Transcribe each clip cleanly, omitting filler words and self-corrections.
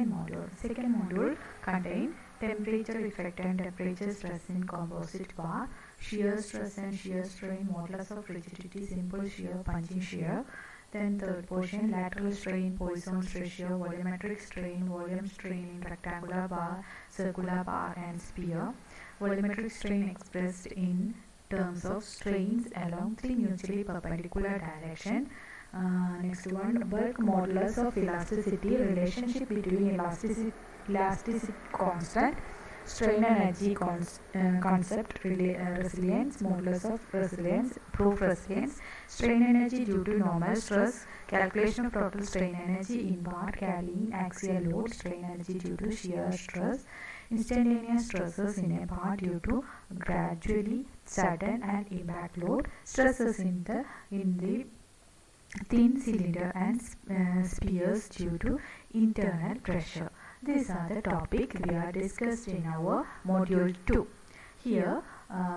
Second module contain temperature effect and temperature stress in composite bar, shear stress and shear strain, modulus of rigidity, simple shear, punching shear. Then third portion, lateral strain, Poisson's ratio, volumetric strain, volume strain in rectangular bar, circular bar and sphere. Volumetric strain expressed in terms of strains along three mutually perpendicular direction. Next one, bulk modulus of elasticity, relationship between elasticity constant, strain energy concept, resilience, modulus of resilience, proof resilience, strain energy due to normal stress, calculation of total strain energy in bar carrying axial load, strain energy due to shear stress, instantaneous stresses in a bar due to gradually sudden and impact load, stresses in the thin cylinder and spheres due to internal pressure. These are the topics we are discussed in our module 2. Here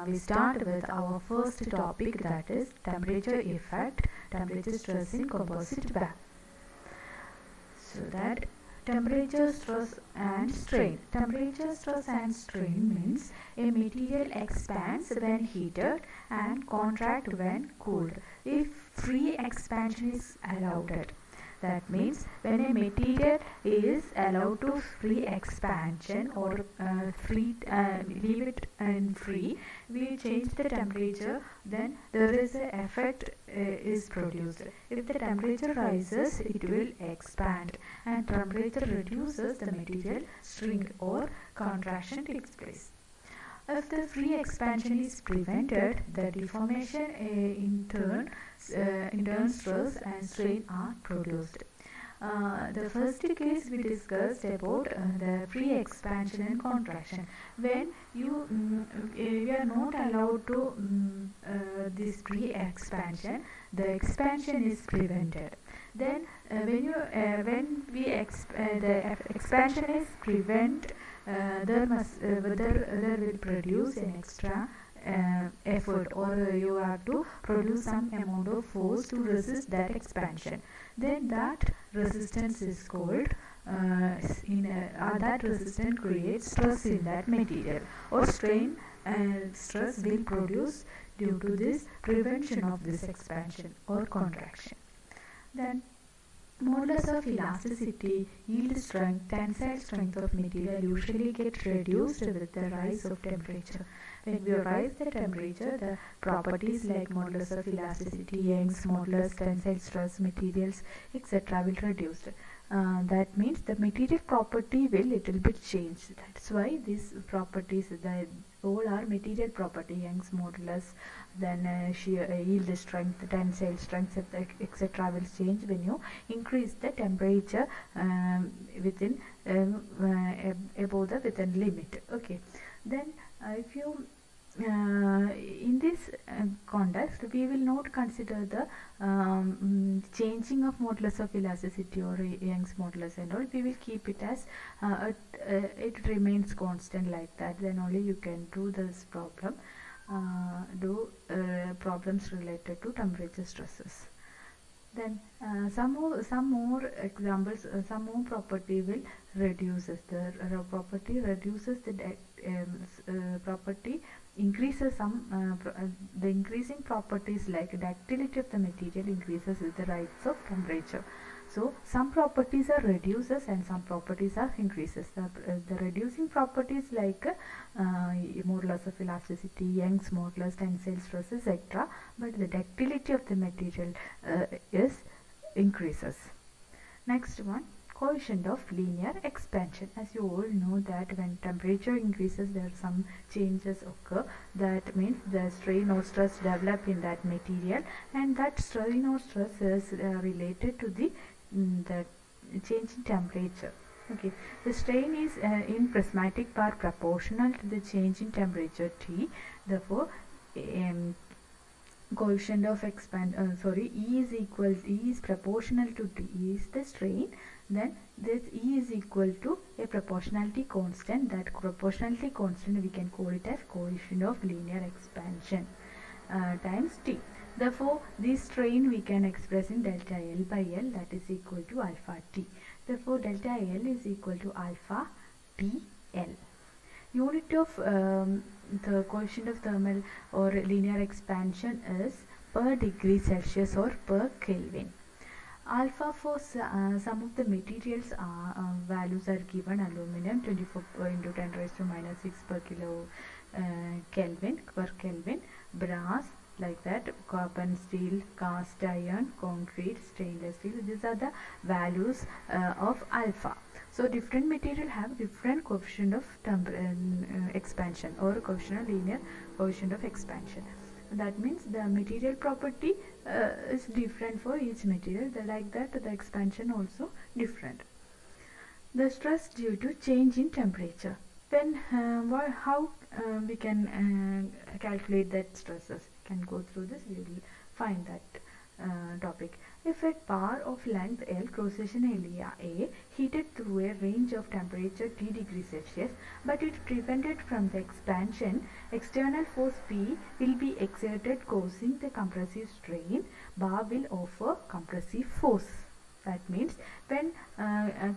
we start with our first topic, that is temperature effect, temperature stress in composite bag. So that temperature stress and strain. Temperature stress and strain means a material expands when heated and contract when cooled if free expansion is allowed. That means when a material is allowed to free expansion or leave it in free, we change the temperature, then there is an effect is produced. If the temperature rises, it will expand, and temperature reduces, the material shrink or contraction takes place. If the free expansion is prevented, the deformation in turn stress and strain are produced. The first case we discussed about the free expansion and contraction. When you are not allowed to this free expansion, the expansion is prevented. Then the expansion is prevent, there will produce an extra effort, or you have to produce some amount of force to resist that expansion. Then that resistance is called that resistance creates stress in that material, or strain and stress will produce due to this prevention of this expansion or contraction. Then modulus of elasticity, yield strength, tensile strength of material usually get reduced with the rise of temperature. When we rise the temperature, the properties like modulus of elasticity, Young's modulus, tensile stress, materials, etc. will reduce. That means the material property will little bit change. That's why these properties, all are material property, Young's modulus, then shear, yield strength, tensile strength, etc. will change when you increase the temperature within above the within limit. Okay, then if you in this context, we will not consider the changing of modulus of elasticity or Young's modulus and all. We will keep it as it remains constant like that. Then only you can do this problem, problems related to temperature stresses. Then some more examples, some more property will reduces the property reduces the property increases some the increasing properties like ductility of the material increases with the rise of temperature. So some properties are reduces and some properties are increases. The reducing properties like modulus of elasticity, Young's modulus, tensile stress, etc. But the ductility of the material is increases. Next one, coefficient of linear expansion. As you all know that when temperature increases, there are some changes occur. That means the strain or stress develop in that material, and that strain or stress is related to the change in temperature. Okay, the strain is in prismatic bar proportional to the change in temperature T. Therefore, coefficient of E is proportional to T is the strain. Then this E is equal to a proportionality constant. That proportionality constant we can call it as coefficient of linear expansion times T. Therefore, this strain we can express in delta L by L, that is equal to alpha T. Therefore, delta L is equal to alpha T L. Unit of the coefficient of thermal or linear expansion is per degree Celsius or per Kelvin. Alpha for some of the materials values are given: aluminum 24 into 10 raised to minus 6 per kilo Kelvin per Kelvin, brass like that, copper, steel, cast iron, concrete, stainless steel. These are the values of alpha. So different material have different coefficient of expansion or coefficient of linear coefficient of expansion. That means the material property is different for each material. Like that, the expansion also different. The stress due to change in temperature. When how we can calculate that stresses? We can go through this. We will find that topic. If a bar of length L cross-section area A heated through a range of temperature T degrees Celsius, but it prevented from the expansion, external force P will be exerted, causing the compressive strain. Bar will offer compressive force. That means when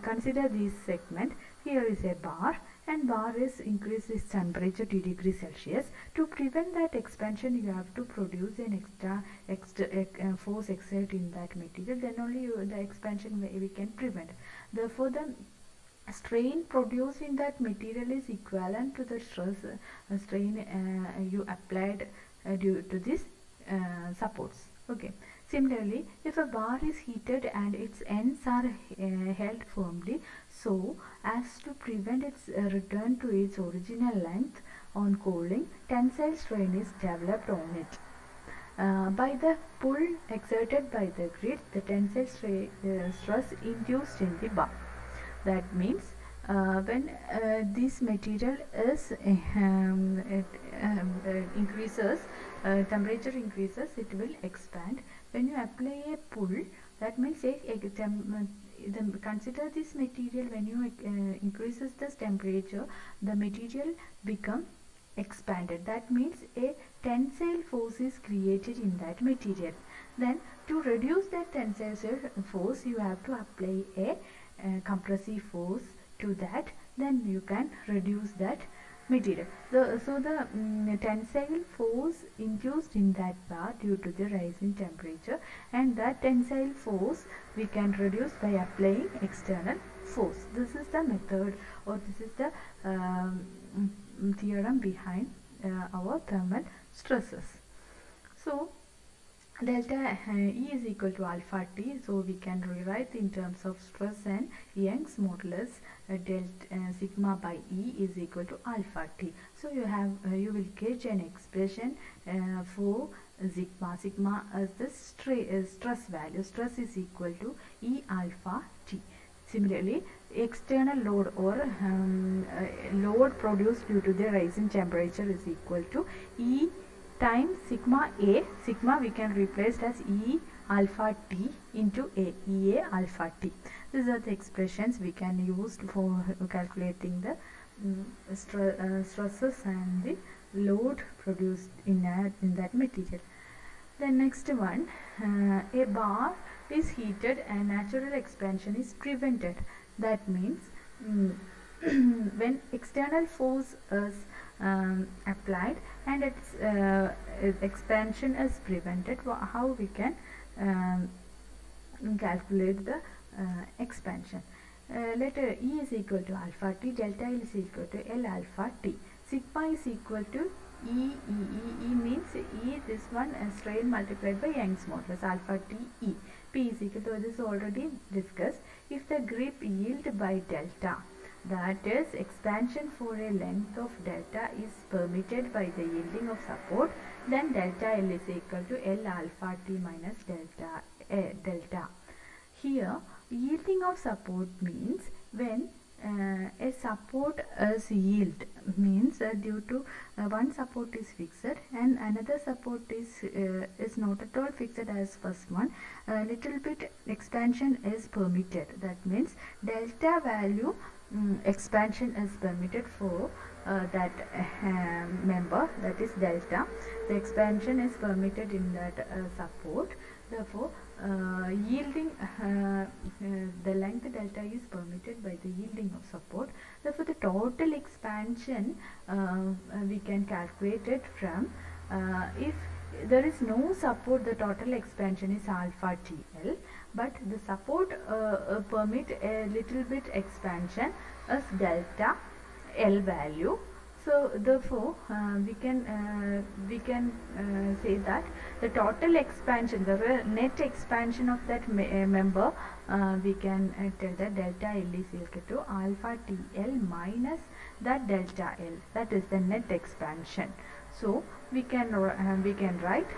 consider this segment, here is a bar and bar is increased its temperature T degrees Celsius. To prevent that expansion, you have to produce an extra force exert in that material. Then only the expansion we can prevent. Therefore, the strain produced in that material is equivalent to the stress strain you applied due to this supports. Okay. Similarly, if a bar is heated and its ends are held firmly so as to prevent its return to its original length on cooling, tensile strain is developed on it. By the pull exerted by the grid, the tensile stress induced in the bar. That means when this material is increases, temperature increases, it will expand. When you apply a pull, that means consider this material. When you increases this temperature, the material become expanded. That means a tensile force is created in that material. Then to reduce that tensile force, you have to apply a compressive force to that. Then you can reduce that material. So the tensile force induced in that bar due to the rise in temperature, and that tensile force we can reduce by applying external force. This is the method, or this is the theorem behind our thermal stresses. So delta E is equal to alpha T, so we can rewrite in terms of stress and Young's modulus delta sigma by E is equal to alpha T. So you will get an expression for sigma. Sigma is the stress value. Stress is equal to E alpha T. Similarly, external load or load produced due to the rise in temperature is equal to E times sigma A. Sigma we can replace as E alpha T into A, EA alpha T. These are the expressions we can use for calculating the stresses and the load produced in that material. The next one, a bar is heated and natural expansion is prevented. That means when external force is applied and its expansion is prevented, how we can calculate the expansion. Letter E is equal to alpha T, delta L is equal to L alpha T. Sigma is equal to E means E, this one strain multiplied by Young's modulus, alpha T E. P is equal to, this is already discussed. If the grip yield by delta, that is expansion for a length of delta is permitted by the yielding of support, then delta L is equal to L alpha T minus delta. Here yielding of support means when a support is yield, means due to one support is fixed and another support is not at all fixed as first one, little bit expansion is permitted. That means delta value expansion is permitted for that member, that is delta. The expansion is permitted in that support. Therefore, yielding the length delta is permitted by the yielding of support. Therefore, the total expansion we can calculate it from if there is no support, the total expansion is alpha TL, but the support permit a little bit expansion as delta L value. So therefore we can say that the total expansion, the net expansion of that member, we can tell that delta L is equal to alpha TL minus that delta L, that is the net expansion. So we can write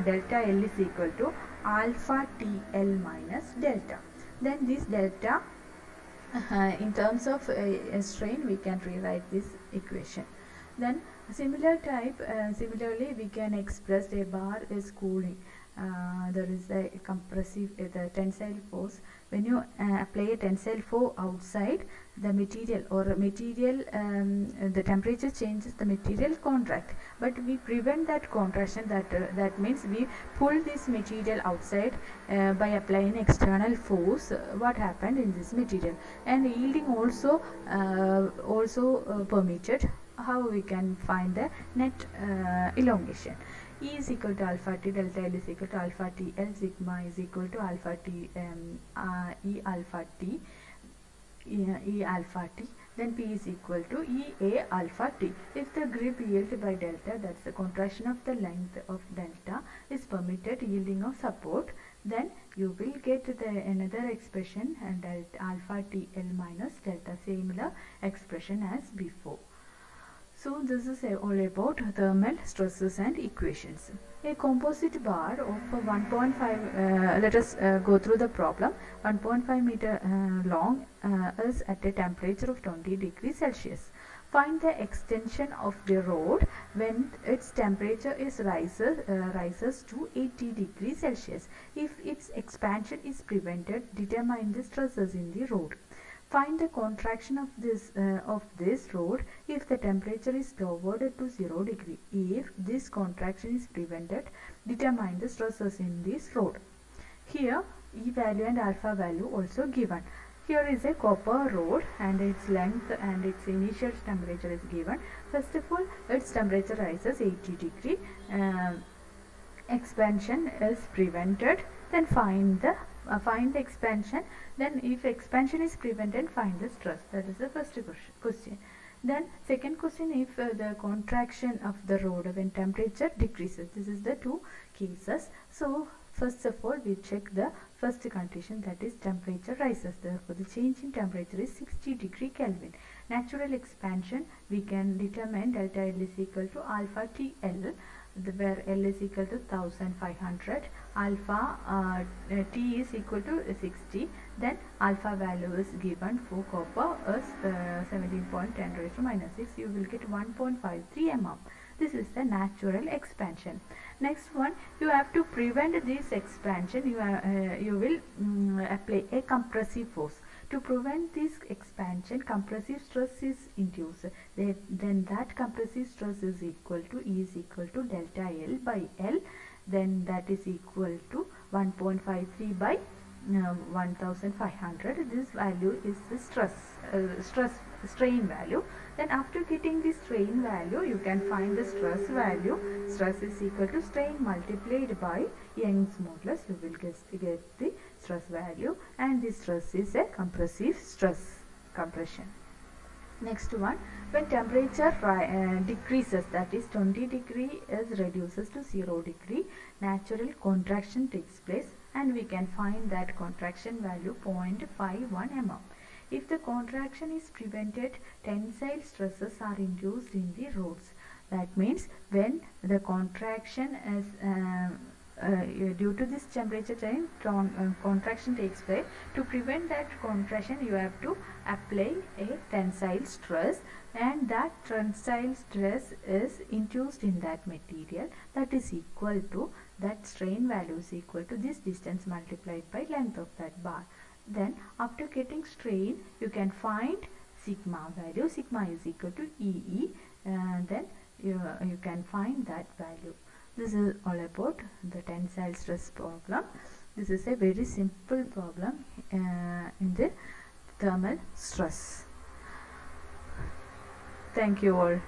delta L is equal to alpha TL minus delta. Then this delta in terms of strain, we can rewrite this equation. Then similarly we can express a bar is cooling. There is a compressive the tensile force. When you apply a tensile force outside, the material the temperature changes, the material contract, but we prevent that contraction. That means we pull this material outside by applying external force. What happened in this material? And yielding also permitted. How we can find the net elongation? E is equal to alpha t, delta L is equal to alpha t L, sigma is equal to alpha t E alpha t, E alpha t. Then P is equal to E A alpha t. If the grip yield by delta, that's the contraction of the length of delta, is permitted yielding of support, then you will get the another expression, and delta alpha t L minus delta, similar expression as before. So this is all about thermal stresses and equations. A composite bar of 1.5, let us go through the problem. 1.5 meter long is at a temperature of 20 degrees Celsius. Find the extension of the rod when its temperature is rises to 80 degrees Celsius. If its expansion is prevented, determine the stresses in the rod. Find the contraction of this rod if the temperature is lowered to 0 degree. If this contraction is prevented, determine the stresses in this rod. Here E value and alpha value also given. Here is a copper rod and its length and its initial temperature is given. First of all, its temperature rises 80 degree. Expansion is prevented. Then find the expansion. Then if expansion is prevented, find the stress. That is the first question. Then second question, if the contraction of the rod when temperature decreases. This is the two cases. So first of all, we check the first condition, that is temperature rises. Therefore the change in temperature is 60 degree Kelvin. Natural expansion, we can determine delta L is equal to alpha TL, where L is equal to 1500, alpha T is equal to 60. Then alpha value is given for copper as 17.10 raised to minus 6. You will get 1.53 mm. This is the natural expansion. Next one, you have to prevent this expansion. You will apply a compressive force. To prevent this expansion, compressive stress is induced. Then that compressive stress is equal to E is equal to delta L by L. Then that is equal to 1.53 by 1500. This value is the strain value. Then after getting the strain value, you can find the stress value. Stress is equal to strain multiplied by Young's modulus. You will get the stress value, and this stress is a compressive stress compression. Next one, when temperature decreases, that is 20 degree is reduces to 0 degree, natural contraction takes place, and we can find that contraction value 0.51 mm. If the contraction is prevented, tensile stresses are induced in the rods. That means when the contraction is due to this temperature change, contraction takes place. To prevent that contraction, you have to apply a tensile stress, and that tensile stress is induced in that material, that is equal to, that strain value is equal to this distance multiplied by length of that bar. Then after getting strain, you can find sigma value. Sigma is equal to EE, then you can find that value. This is all about the tensile stress problem. This is a very simple problem in the thermal stress. Thank you all.